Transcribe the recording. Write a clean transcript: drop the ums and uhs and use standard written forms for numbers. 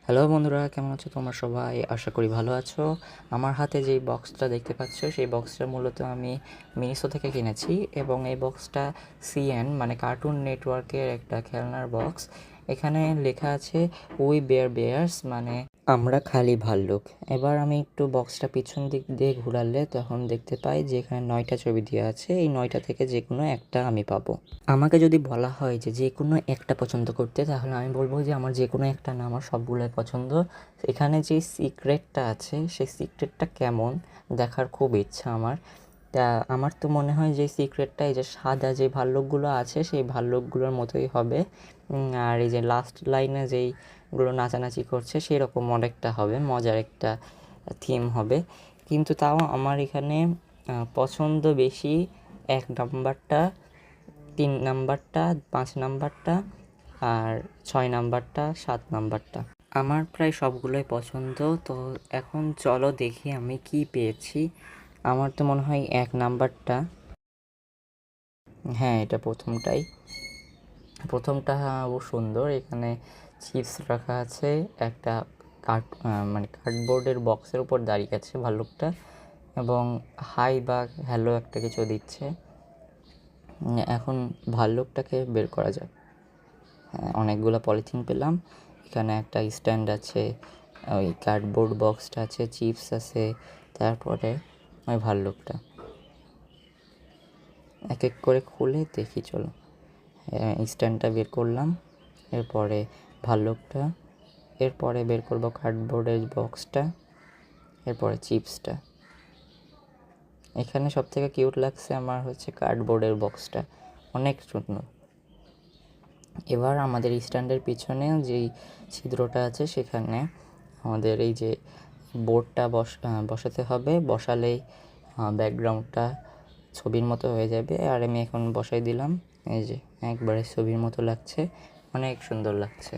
Hello বন্ধুরা, কেমন আছো তোমরা সবাই? আশা করি ভালো আছো। আমার হাতে যেই বক্সটা দেখতে পাচ্ছ, সেই বক্সটা মূলত আমি মিনিসো থেকে কিনেছি এবং এই বক্সটা সিএন মানে কার্টুন নেটওয়ার্কের একটা খেলনার বক্স। এখানে লেখা আছে উই বেয়ার বেয়ার্স, মানে আমরা খালি ভাল্লুক। এবার আমি একটু বক্সটা পিছন দিক দিয়ে ঘোরালে তখন দেখতে পাই যে এখানে 9টা ছবি দেওয়া আছে। এই 9টা থেকে যে কোনো একটা আমি পাবো। আমাকে যদি বলা হয় যে যে কোনো একটা পছন্দ করতে, তাহলে আমি বলবো যে আমার যে কোনো একটা না, আমার সবগুলোই পছন্দ। এখানে যে সিক্রেটটা আছে, সেই সিক্রেটটা কেমন দেখার খুব ইচ্ছা আমার। তা আমার তো মনে হয় যে সিক্রেটটা এই যে সাদা যে ভাল্লুকগুলো আছে সেই ভাল্লুকগুলোর মতোই হবে। আর এই যে লাস্ট লাইনে যেইগুলো নাচানাচি করছে সেরকম অনেকটা হবে, মজার একটা থিম হবে। কিন্তু তাও আমার এখানে পছন্দ বেশি 1 নাম্বারটা, 3 নাম্বারটা, 5 নাম্বারটা, আর 6 নাম্বারটা, 7 নাম্বারটা। আমার প্রায় সবগুলোই পছন্দ। তো এখন চলো দেখি আমি কি পেয়েছি। আমার তো মনে হয় 1 নাম্বারটা। হ্যাঁ, এটা প্রথমটা সুন্দর। এখানে চিপস রাখা আছে, একটা মানে কার্ডবোর্ডের বক্সের উপর দাঁড়িয়ে আছে ভাল্লুকটা, এবং হাই বা হ্যালো একটা কিছু দিচ্ছে। এখন ভাল্লুকটাকে বের করা যাক। হ্যাঁ, অনেকগুলো পলিথিন পেলাম। এখানে একটা স্ট্যান্ড আছে, ওই কার্ডবোর্ড বক্সটা আছে, চিপস আছে, তারপরে ওই ভাল্লুকটা এক এক করে খুলে দেখি চলো। স্ট্যান্ডটা বের করলাম, এরপরে ভাল্লুকটা, এরপরে বের করবো কার্ডবোর্ডের বক্সটা, এরপরে চিপসটা। এখানে সবথেকে কিউট লাগছে আমার হচ্ছে কার্ডবোর্ডের বক্সটা, অনেক সুন্দর। এবার আমাদের স্ট্যান্ডের পিছনে যেই ছিদ্রটা আছে সেখানে আমাদের এই যে বোর্ডটা বসাতে হবে। বসালেই ব্যাকগ্রাউন্ডটা ছবির মতো হয়ে যাবে। আর আমি এখন বসাই দিলাম, এই যে একবারে ছবির মতো লাগছে, অনেক সুন্দর লাগছে।